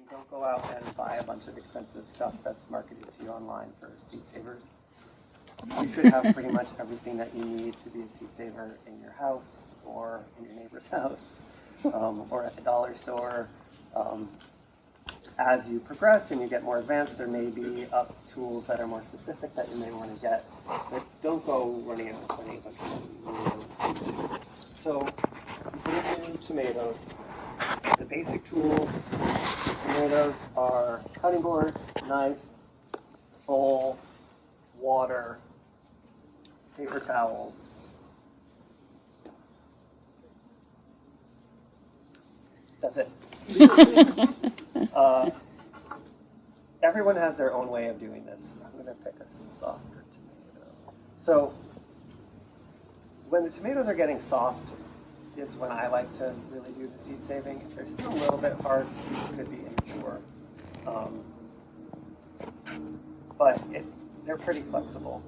don't go out and buy a bunch of expensive stuff that's marketed to you online for seed savers. You should have pretty much everything that you need to be a seed saver in your house or in your neighbor's house or at the dollar store. As you progress and you get more advanced, there may be tools that are more specific that you may want to get, but don't go running out and spending a bunch of money. So you put in tomatoes. The basic tools for tomatoes are cutting board, knife, bowl, water, paper towels. That's it. Everyone has their own way of doing this. I'm going to pick a softer tomato. So when the tomatoes are getting soft is when I like to really do the seed saving. If they're still a little bit hard, the seeds could be immature. But they're pretty flexible.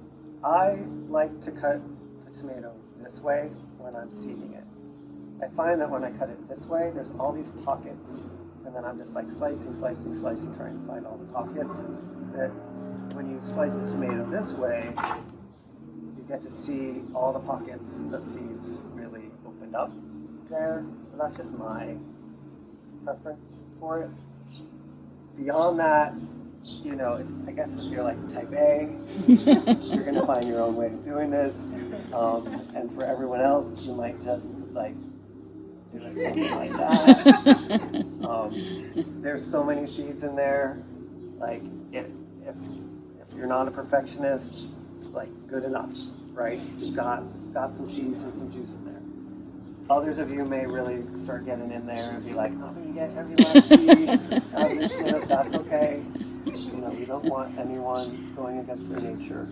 I like to cut the tomato this way when I'm seeding it. I find that when I cut it this way, there's all these pockets, and then I'm just like slicing, trying to find all the pockets. That when you slice the tomato this way, you get to see all the pockets of seeds really opened up there. So that's just my preference for it. Beyond that, you know, I guess if you're like type A, you're going to find your own way of doing this. And for everyone else, you might just like do it something like that. There's so many seeds in there. Like if you're not a perfectionist, like good enough, right? You've got some seeds and some juice in there. Others of you may really start getting in there and be like, I'm going to get every last seed out of this unit. That's okay. You know, you don't want anyone going against their nature.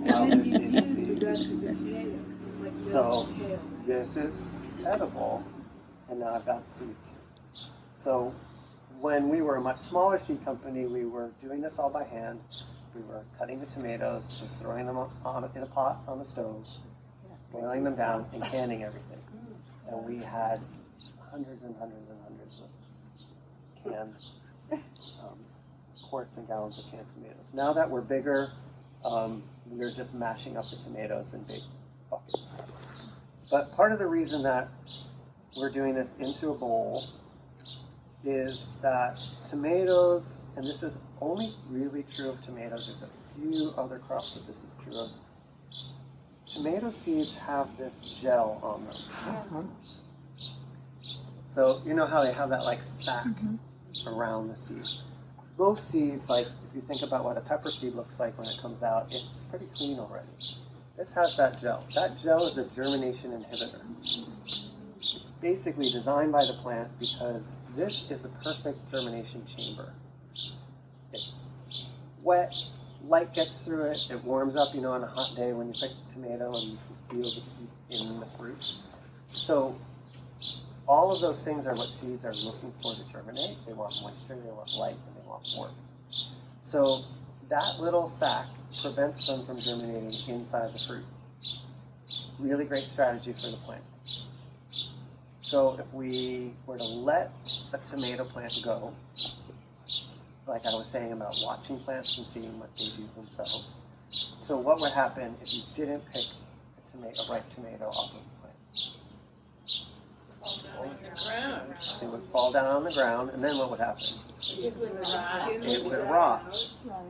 While they're seeding seeds. So this is edible, and now I've got the seeds here. So when we were a much smaller seed company, we were doing this all by hand. We were cutting the tomatoes, just throwing them in a pot on the stove, boiling them down, and canning everything. And we had hundreds and hundreds and hundreds of canned quarts and gallons of canned tomatoes. Now that we're bigger, we're just mashing up the tomatoes in big buckets. But part of the reason that we're doing this into a bowl is that tomatoes, and this is only really true of tomatoes, there's a few other crops that this is true of. Tomato seeds have this gel on them. So you know how they have that like sac around the seed. Most seeds, like if you think about what a pepper seed looks like when it comes out, it's pretty clean already. This has that gel. That gel is a germination inhibitor. It's basically designed by the plant because this is a perfect germination chamber. It's wet, light gets through it, it warms up, you know, on a hot day when you pick a tomato and you can feel the heat in the fruit. So all of those things are what seeds are looking for to germinate. They want moisture, they want light, and they want warmth. So that little sac prevents them from germinating inside the fruit. Really great strategy for the plant. So if we were to let a tomato plant go, like I was saying about watching plants and seeing what they do themselves. So what would happen if you didn't pick a ripe tomato off of the plant? It would fall down on the ground, and then what would happen? It would rot.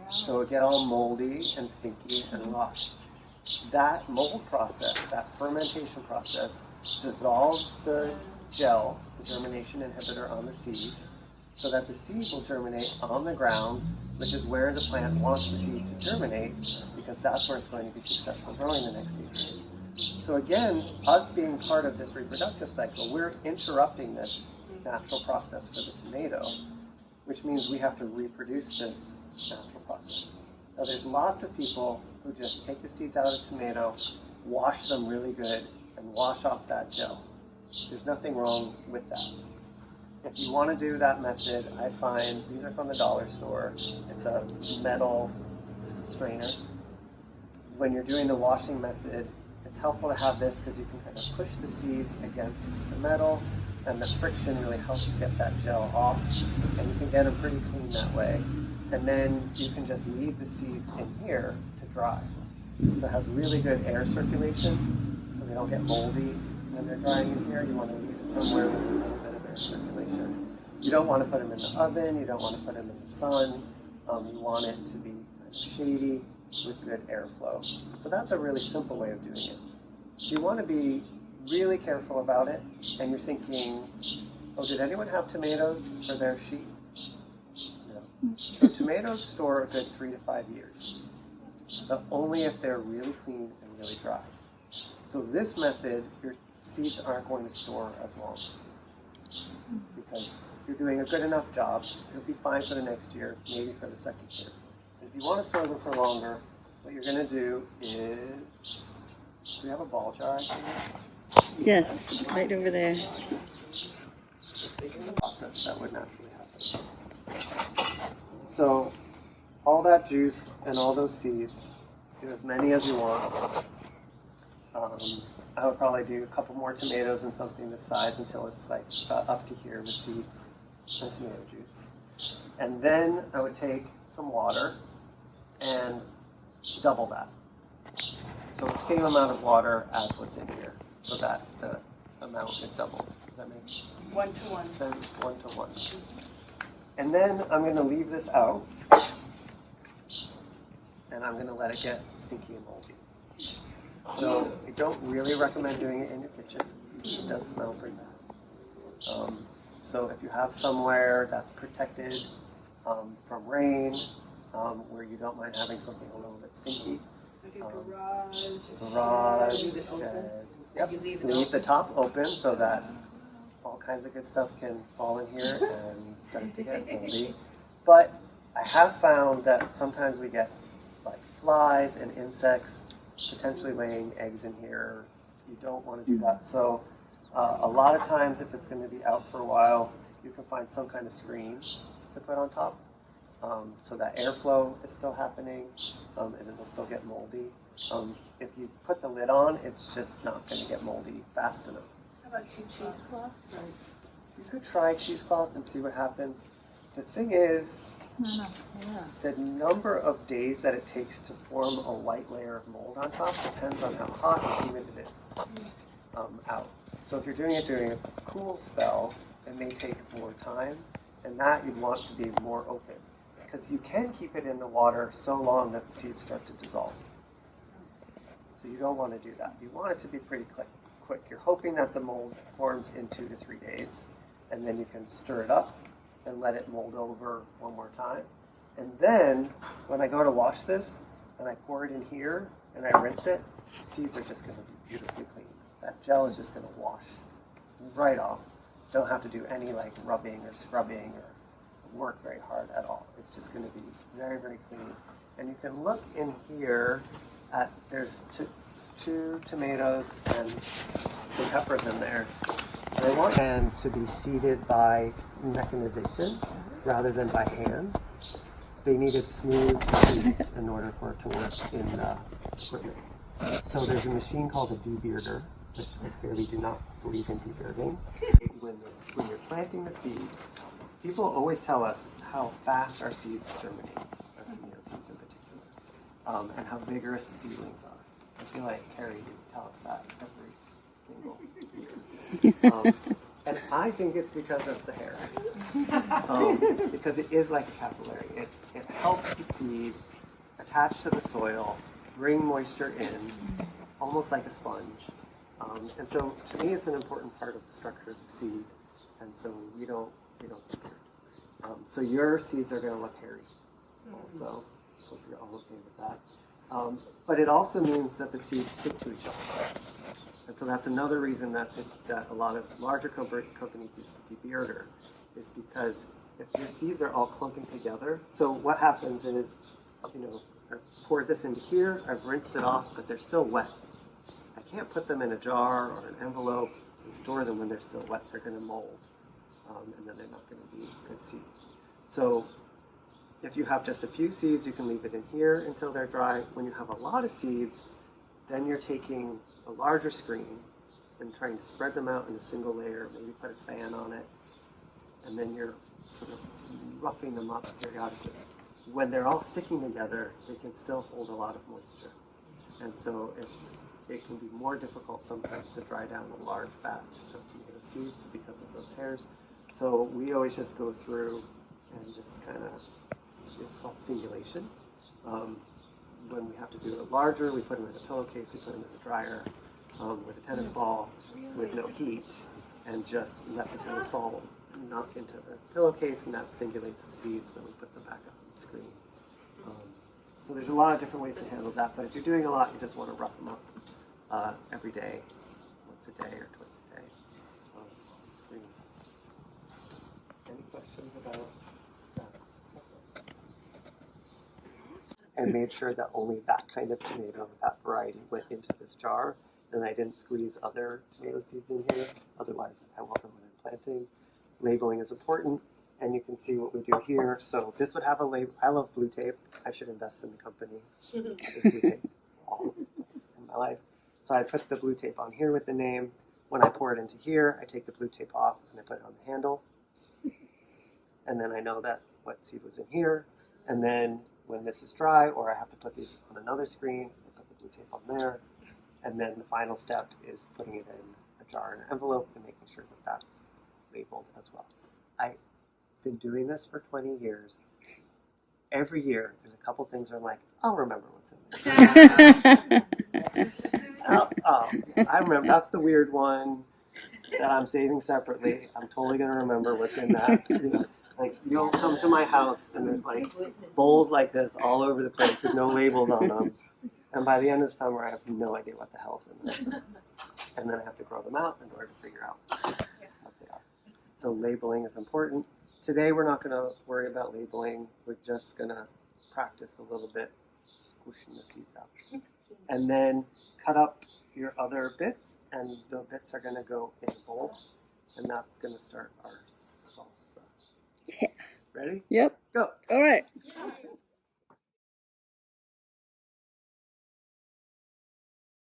So it would get all moldy and stinky and rot. That mold process, that fermentation process, dissolves the gel, the germination inhibitor on the seed, so that the seed will germinate on the ground, which is where the plant wants the seed to germinate, because that's where it's going to be successful growing the next season. So again, us being part of this reproductive cycle, we're interrupting this natural process for the tomato, which means we have to reproduce this natural process. Now there's lots of people who just take the seeds out of the tomato, wash them really good, and wash off that gel. There's nothing wrong with that. If you want to do that method, I find, these are from the dollar store, it's a metal strainer. When you're doing the washing method, it's helpful to have this because you can kind of push the seeds against the metal and the friction really helps get that gel off, and you can get them pretty clean that way. And then you can just leave the seeds in here to dry. So it has really good air circulation, so they don't get moldy when they're drying in here. You want to leave it somewhere with a little bit of air circulation. You don't want to put them in the oven, you don't want to put them in the sun. You want it to be kind of shady with good airflow. So that's a really simple way of doing it. If you want to be really careful about it, and you're thinking, oh, did anyone have tomatoes for their sheet? No. So tomatoes store a good 3 to 5 years, but only if they're really clean and really dry. So this method, your seeds aren't going to store as long, because you're doing a good enough job. It'll be fine for the next year, maybe for the second year. If you want to store them for longer, what you're going to do is, do we have a ball jar? Yes, right over there. Process that would naturally happen. So all that juice and all those seeds, do as many as you want. I would probably do a couple more tomatoes and something this size until it's like up to here with seeds and tomato juice. And then I would take some water and double that. So the same amount of water as what's in here, so that the amount is doubled. Does that make sense? 1 to 1. So 1 to 1. And then I'm going to leave this out, and I'm going to let it get stinky and moldy. So I don't really recommend doing it in your kitchen. It does smell pretty bad. So if you have somewhere that's protected from rain, where you don't mind having something a little bit stinky, Like a garage, leave it open. yep. You leave it Leave the open. top open so that all kinds of good stuff can fall in here and start to get moldy. But I have found that sometimes we get like flies and insects potentially laying eggs in here. You don't want to do that. So a lot of times, if it's going to be out for a while, you can find some kind of screen to put on top, so that airflow is still happening, and it will still get moldy. If you put the lid on, it's just not going to get moldy fast enough. How about cheesecloth? You could try cheesecloth and see what happens. The thing is, the number of days that it takes to form a light layer of mold on top depends on how hot and humid it is out. So if you're doing it during a cool spell, it may take more time, and that you'd want to be more open, because you can keep it in the water so long that the seeds start to dissolve. So you don't want to do that. You want it to be pretty quick. You're hoping that the mold forms in 2 to 3 days, and then you can stir it up and let it mold over one more time. And then, when I go to wash this, and I pour it in here, and I rinse it, the seeds are just going to be beautifully clean. That gel is just going to wash right off. Don't have to do any like rubbing or scrubbing or work very hard at all. It's just going to be very, very clean. And you can look in here at, there's two tomatoes and some peppers in there. They want them to be seeded by mechanization rather than by hand. They needed smooth seeds in order for it to work in the equipment. So there's a machine called a debearder, which I clearly do not believe in debearding. When you're planting the seed, people always tell us how fast our seeds germinate, our tomato seeds in particular, and how vigorous the seedlings are. I feel like Carrie would tell us that every single year. And I think it's because of the hair. Because it is like a capillary. It helps the seed attach to the soil, bring moisture in, almost like a sponge. And so to me it's an important part of the structure of the seed. And so we don't do it. So your seeds are going to look hairy also. Hope you're all okay with that. But it also means that the seeds stick to each other. And so that's another reason that a lot of larger companies use the debearder, is because if your seeds are all clumping together, so what happens is, I've poured this into here, I've rinsed it off, but they're still wet. I can't put them in a jar or an envelope and store them when they're still wet. They're going to mold, and then they're not going to be good seeds. So if you have just a few seeds, you can leave it in here until they're dry. When you have a lot of seeds, then you're taking a larger screen and trying to spread them out in a single layer, maybe put a fan on it, and then you're sort of roughing them up periodically. When they're all sticking together, they can still hold a lot of moisture. And so it can be more difficult sometimes to dry down a large batch of tomato seeds because of those hairs. So we always just go through and just kind of, it's called singulation. When we have to do it larger, we put them in a pillowcase, we put them in the dryer with a tennis ball with no heat, and just let the tennis ball knock into the pillowcase, and that singulates the seeds, then we put them back up on the screen. So there's a lot of different ways to handle that, but if you're doing a lot, you just want to rough them up every day, once a day or twice a day on the screen. Any questions about that process? And made sure that only that kind of tomato, that variety, went into this jar, and I didn't squeeze other tomato seeds in here, otherwise I won't know when I'm planting. Labeling is important, and you can see what we do here. So this would have a label. I love blue tape. I should invest in the company. There's blue tape all in my life. So I put the blue tape on here with the name. When I pour it into here, I take the blue tape off and I put it on the handle. And then I know that what seed was in here. And then when this is dry, or I have to put these on another screen, I put the blue tape on there. And then the final step is putting it in a jar and an envelope and making sure that that's labeled as well. I've been doing this for 20 years. Every year, there's a couple things where I'm like, I'll remember what's in there. I remember, that's the weird one that I'm saving separately. I'm totally going to remember what's in that. You know, like, you'll come to my house and there's like bowls like this all over the place with no labels on them. And by the end of the summer, I have no idea what the hell's in there. And then I have to grow them out in order to figure out what they are. So labeling is important. Today we're not going to worry about labeling. We're just going to practice a little bit squishing the seeds out. And then cut up your other bits, and the bits are going to go in a bowl, and that's going to start our salsa. Yeah. Ready? Yep. Go. All right.